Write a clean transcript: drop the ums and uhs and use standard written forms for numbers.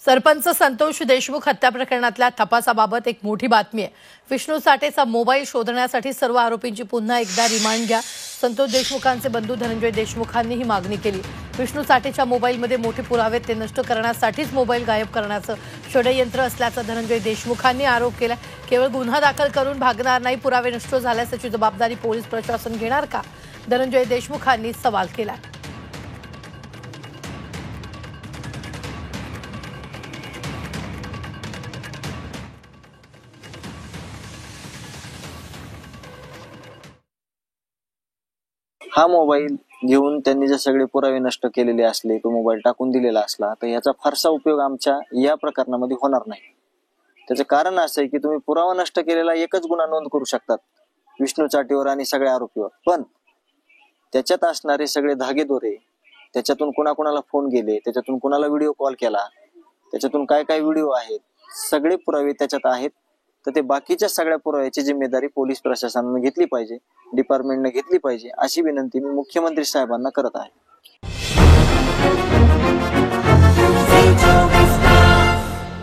सरपंच संतोष देशमुख हत्या प्रकरणातल्या तपासाबाबत एक मोठी बातमी आहे। विष्णू साठेचा मोबाईल शोधण्यासाठी सर्व आरोपींची पुन्हा एकदा रिमांड घ्या। संतोष देशमुखांचे बंधू धनंजय देशमुखांनी ही मागणी केली। विष्णू साठेच्या मोबाईलमध्ये मोठे पुरावे ते नष्ट करण्यासाठीच मोबाईल गायब करण्याचं षडयंत्र असल्याचा धनंजय देशमुखांनी आरोप केला। केवळ गुन्हा दाखल करून भागणार नाही, पुरावे नष्ट झाल्यास त्याची जबाबदारी पोलीस प्रशासन घेणार का? धनंजय देशमुखांनी सवाल केला। हा मोबाईल घेऊन त्यांनी जर सगळे पुरावे नष्ट केलेले असले, तो मोबाईल टाकून दिलेला असला, तर याचा फारसा उपयोग आमच्या या प्रकरणामध्ये होणार नाही। त्याचं कारण असं आहे की तुम्ही पुरावा नष्ट केलेला एकच गुन्हा नोंद करू शकतात विष्णू चाटेवर आणि सगळ्या आरोपीवर, पण त्याच्यात असणारे सगळे धागेदोरे, त्याच्यातून कुणाकुणाला फोन गेले, त्याच्यातून कुणाला व्हिडिओ कॉल केला, त्याच्यातून काय काय व्हिडिओ आहेत, सगळे पुरावे त्याच्यात आहेत। तर ते बाकीच्या सगळ्या पुराव्याची जिम्मेदारी पोलीस प्रशासनाने घेतली पाहिजे, डिपार्टमेंटने घेतली पाहिजे, अशी विनंती मी मुख्यमंत्री साहेबांना करत आहे।